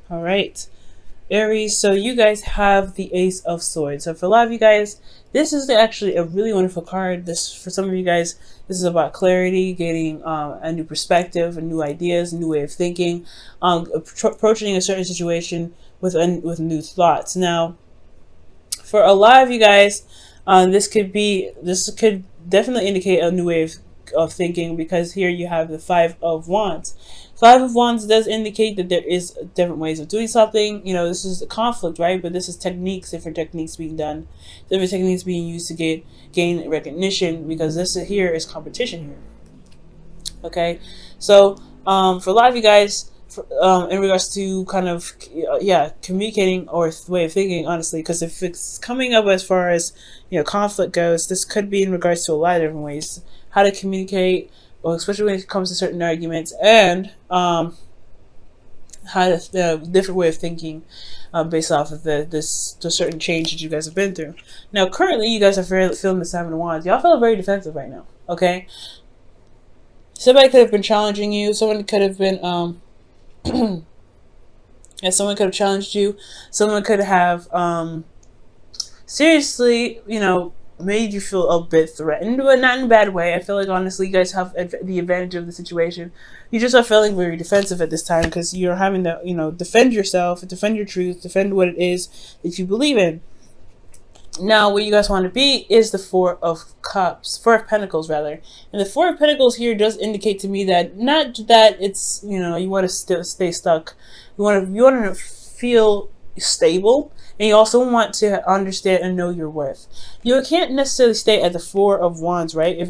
All right, Aries, so you guys have the Ace of Swords. So for a lot of you guys, this is actually a really wonderful card. This, for some of you guys, this is about clarity, getting a new perspective, and new ideas, a new way of thinking, approaching a certain situation with new thoughts. Now, for a lot of you guys, this could definitely indicate a new way of thinking, because here you have the Five of Wands. Five of Wands does indicate that there is different ways of doing something. You know, this is a conflict, right? But this is techniques, different techniques being done, different techniques being used to gain recognition, because this here is competition here. Okay, so for a lot of you guys, in regards to kind of communicating or way of thinking, honestly, because if it's coming up as far as conflict goes, this could be in regards to a lot of different ways how to communicate, or especially when it comes to certain arguments, and how the different way of thinking based off of the certain change that you guys have been through. Now, currently, you guys are feeling the Seven of Wands. Y'all feel very defensive right now. Okay, somebody could have been challenging you. Someone could have been yeah, someone could have challenged you. Someone could have seriously, made you feel a bit threatened, but not in a bad way. I feel like, honestly, you guys have the advantage of the situation. You just are feeling very defensive at this time, because you're having to, defend yourself, defend your truth, defend what it is that you believe in. Now, what you guys want to be is the Four of Pentacles, rather. And the Four of Pentacles here does indicate to me that, not that it's, you want to still stay stuck. You want to feel stable, and you also want to understand and know your worth. You can't necessarily stay at the Four of Wands, right? If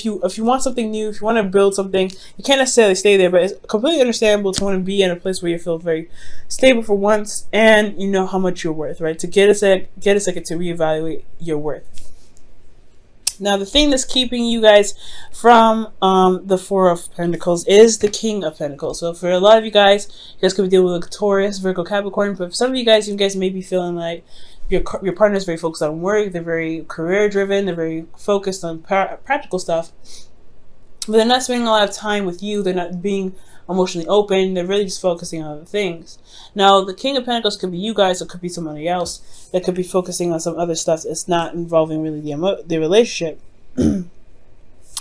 you want something new, if you want to build something, you can't necessarily stay there. But it's completely understandable to want to be in a place where you feel very stable for once, and you know how much you're worth, right? To get a second to reevaluate your worth. Now, the thing that's keeping you guys from the Four of Pentacles is the King of Pentacles. So for a lot of you guys could be dealing with a Taurus, Virgo, Capricorn. But for some of you guys may be feeling like your partner is very focused on work. They're very career driven. They're very focused on practical stuff. But they're not spending a lot of time with you. They're not being emotionally open. They're really just focusing on other things. Now, the King of Pentacles could be you guys, or could be somebody else that could be focusing on some other stuff that's not involving really the relationship. And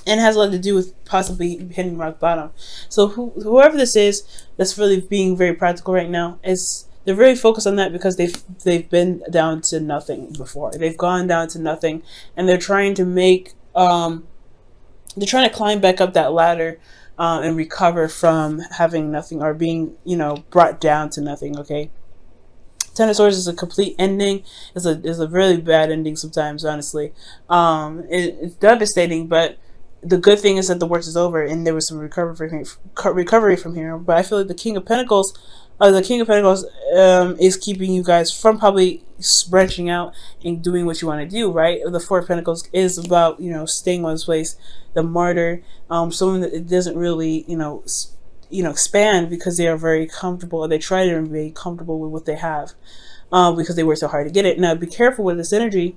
has a lot to do with possibly hitting rock bottom. So whoever this is that's really being very practical right now, they're very focused on that, because they've been down to nothing before. They've gone down to nothing, and they're trying to climb back up that ladder and recover from having nothing, or being brought down to nothing. Okay, Ten of Swords is a complete ending. It's a really bad ending sometimes, honestly. It's devastating, but the good thing is that the worst is over, and there was some recovery from here. But I feel like the King of Pentacles is keeping you guys from probably branching out and doing what you want to do, right? The Four of Pentacles is about, staying one place, the martyr, someone that doesn't really, expand, because they are very comfortable, or they try to be comfortable with what they have, because they work so hard to get it. Now, be careful with this energy.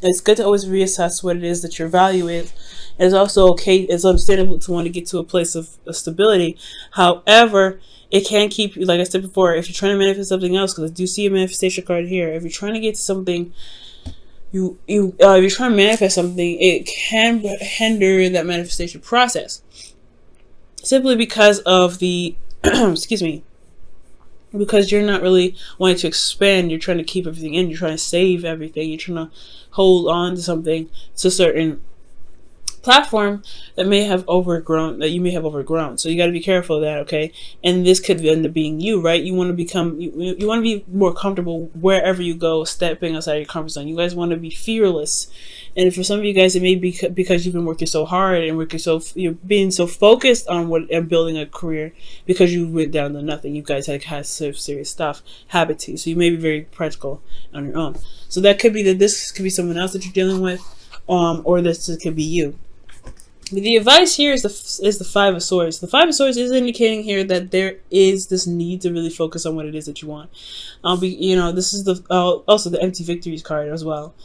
It's good to always reassess what it is that your value is. It's also okay, it's understandable to want to get to a place of stability. However, it can keep you, like I said before, if you're trying to manifest something else, because I do see a manifestation card here. If you're trying to get to something, if you're trying to manifest something, it can hinder that manifestation process. Simply because of the, excuse me, because you're not really wanting to expand. You're trying to keep everything in. You're trying to save everything. You're trying to hold on to something, to a certain platform that you may have overgrown. So you got to be careful of that, okay? And this could end up being you, right? You want to become, you want to be more comfortable wherever you go, stepping outside your comfort zone. You guys want to be fearless. And for some of you guys, it may be because you've been working so hard and you're being so focused on building a career, because you went down to nothing. You guys had serious stuff happen to you. So you may be very practical on your own. So that could be that this could be someone else that you're dealing with, or this could be you. The advice here is the Five of Swords. The Five of Swords is indicating here that there is this need to really focus on what it is that you want. This is also the Empty Victories card as well.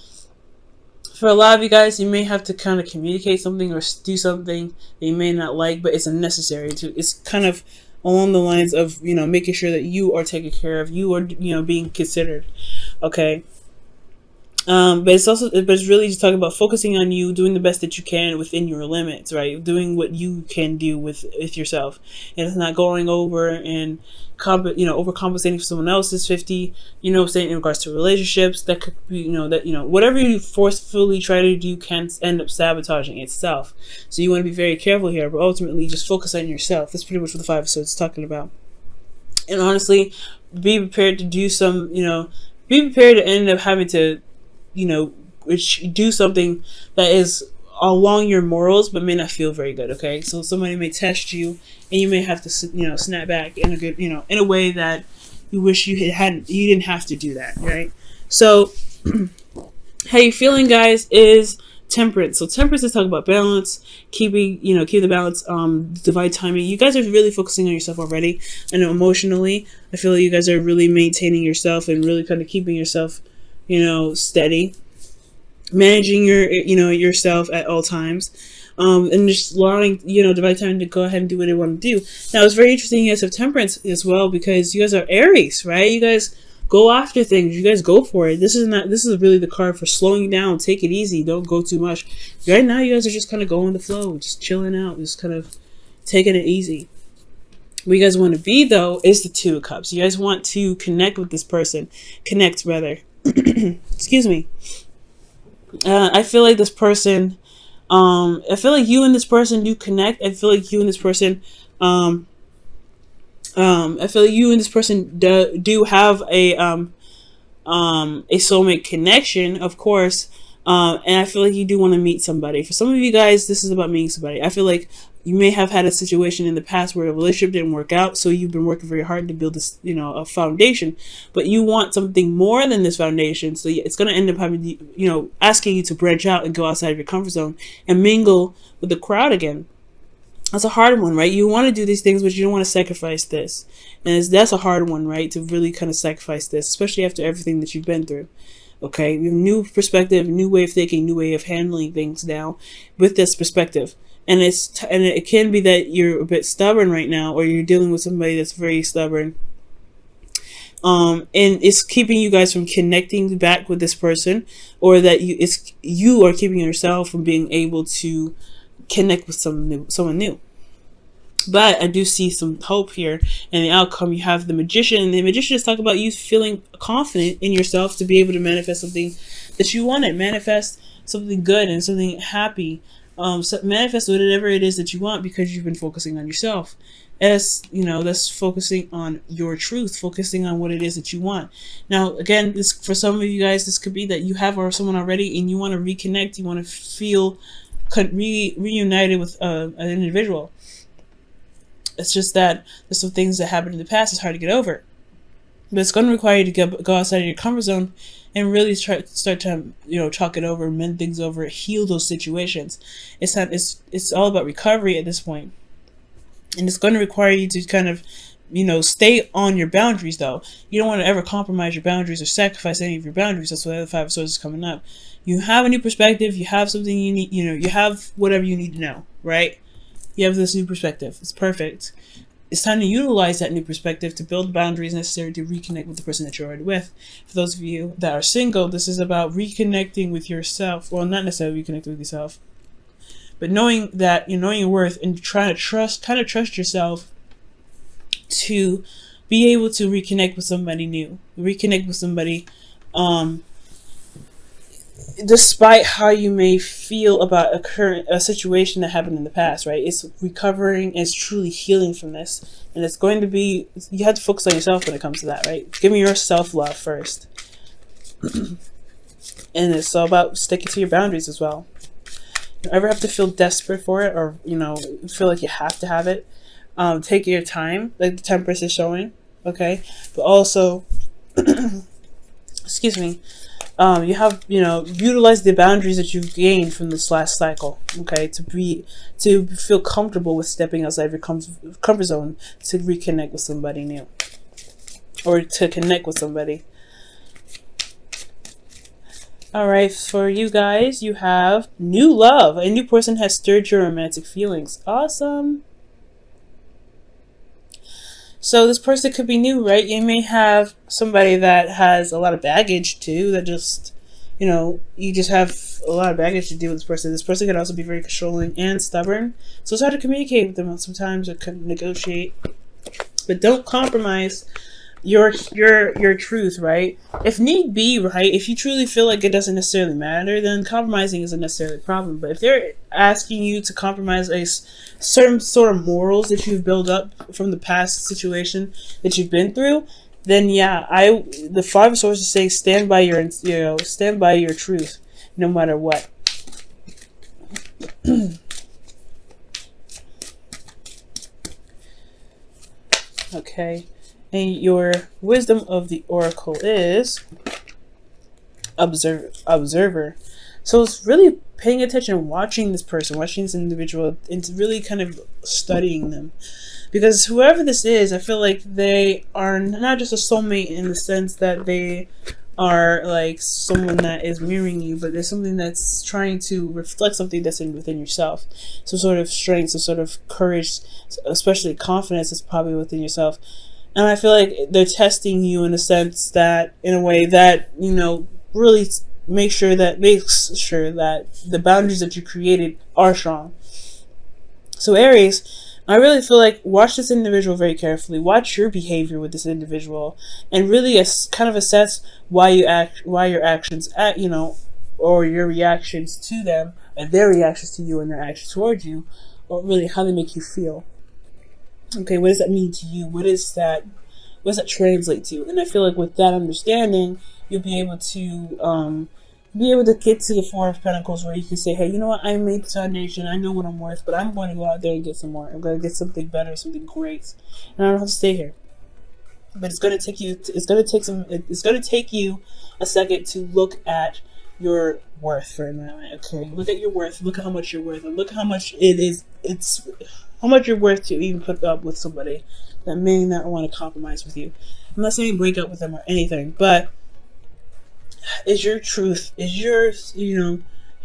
For a lot of you guys, you may have to kind of communicate something or do something that you may not like, but it's necessary to. It's kind of along the lines of, you know, making sure that you are taken care of, you are, you know, being considered. Okay. But it's also, but it's really just talking about focusing on you, doing the best that you can within your limits, right? Doing what you can do with yourself, and it's not going over and overcompensating for someone else's 50. You know, saying in regards to relationships, that could be, you know, that, you know, whatever you forcefully try to do can end up sabotaging itself. So you want to be very careful here, but ultimately just focus on yourself. That's pretty much what the 5 episodes is talking about. And honestly, be prepared to do some, you know, be prepared to end up having to, you know, do something that is along your morals but may not feel very good. Okay, so somebody may test you and you may have to, you know, snap back in a good, you know, in a way that you wish you didn't have to do that, right? So how you feeling, guys, is temperance. So temperance is talking about balance, keeping the balance, divide timing. You guys are really focusing on yourself already. I know emotionally, I feel like you guys are really maintaining yourself and really kind of keeping yourself, you know, steady, managing yourself at all times, and just allowing, you know, divine time to go ahead and do what they want to do. Now, it's very interesting you guys have temperance as well, because you guys are Aries, right? You guys go after things. You guys go for it. This is really the card for slowing down. Take it easy. Don't go too much. Right now, you guys are just kind of going with the flow, just chilling out, just kind of taking it easy. What you guys want to be, though, is the 2 of Cups. You guys want to connect with this person. Connect, rather. Excuse me. I feel like this person, I feel like you and this person do connect. I feel like you and this person, I feel like you and this person do have a soulmate connection, of course. And I feel like you do want to meet somebody. For some of you guys, this is about meeting somebody. I feel like you may have had a situation in the past where a relationship didn't work out, so you've been working very hard to build this, you know, a foundation. But you want something more than this foundation, so it's going to end up having, you know, asking you to branch out and go outside of your comfort zone and mingle with the crowd again. That's a hard one, right? You want to do these things, but you don't want to sacrifice this. And that's a hard one, right? To really kind of sacrifice this, especially after everything that you've been through. Okay, you have new perspective, new way of thinking, new way of handling things now with this perspective. And it can be that you're a bit stubborn right now, or you're dealing with somebody that's very stubborn. And it's keeping you guys from connecting back with this person, or that you are keeping yourself from being able to connect with someone new. But I do see some hope here, and the outcome, you have the Magician. And the Magician is talking about you feeling confident in yourself to be able to manifest something that you wanted, manifest something good and something happy. So manifest whatever it is that you want, because you've been focusing on yourself. As you know, that's focusing on your truth, focusing on what it is that you want. Now, again, this, for some of you guys, this could be that you have someone already and you want to reconnect. You want to feel reunited with an individual. It's just that there's some things that happened in the past. It's hard to get over, but it's going to require you to go outside of your comfort zone and really start to, you know, talk it over, mend things over, heal those situations. It's all about recovery at this point, and it's going to require you to kind of, you know, stay on your boundaries. Though you don't want to ever compromise your boundaries or sacrifice any of your boundaries. That's why the 5 of Swords is coming up. You have a new perspective. You have something you need. You know, you have whatever you need to know, right? You have this new perspective. It's perfect. It's time to utilize that new perspective to build boundaries necessary to reconnect with the person that you're already with. For those of you that are single, this is about reconnecting with yourself. Well, not necessarily reconnecting with yourself, but knowing that you know your worth and trying to trust yourself to be able to reconnect with somebody new, reconnect with somebody, despite how you may feel about a situation that happened in the past, right? It's recovering, it's truly healing from this. And it's going to be, you have to focus on yourself when it comes to that, right? Give me your self-love first. And it's all about sticking to your boundaries as well. You don't ever have to feel desperate for it, or, you know, feel like you have to have it. Take your time, like the Temperance is showing, okay? But also, excuse me, you have, you know, utilize the boundaries that you've gained from this last cycle, okay, to feel comfortable with stepping outside of your comfort zone to reconnect with somebody new, or to connect with somebody. All right, for you guys, you have new love. A new person has stirred your romantic feelings. Awesome. So this person could be new, right? You may have somebody that has a lot of baggage too, that just, you just have a lot of baggage to deal with this person. This person could also be very controlling and stubborn. So it's hard to communicate with them sometimes or negotiate. But don't compromise your truth, right? If need be, right? If you truly feel like it doesn't necessarily matter, then compromising isn't necessarily a problem. But if they're asking you to compromise a certain sort of morals that you've built up from the past situation that you've been through, then yeah, the five sources say stand by stand by your truth, no matter what. Okay. And your wisdom of the oracle is observer. So it's really paying attention, watching this person, watching this individual, and really kind of studying them. Because whoever this is, I feel like they are not just a soulmate in the sense that they are like someone that is mirroring you, but there's something that's trying to reflect something that's within yourself. Some sort of strength, some sort of courage, especially confidence is probably within yourself. And I feel like they're testing you in a sense that, in a way that, really makes sure that the boundaries that you created are strong. So Aries, I really feel like watch this individual very carefully. Watch your behavior with this individual, and really kind of assess why your actions or your reactions to them, and their reactions to you and their actions towards you, or really how they make you feel. Okay, what does that mean to you? What does that translate to? And I feel like with that understanding, you'll be able to get to the Four of Pentacles, where you can say, hey, you know what? I made the foundation. I know what I'm worth, but I'm going to go out there and get some more. I'm going to get something better, something great, and I don't have to stay here. But it's going to take you. It's going to take you a second to look at your worth for a moment. Okay, look at your worth. Look at how much you're worth, and look how much it is. It's how much you're worth to even put up with somebody that may not want to compromise with you. I'm not saying break up with them or anything, but is your truth, is your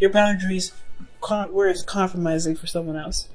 boundaries worth compromising for someone else?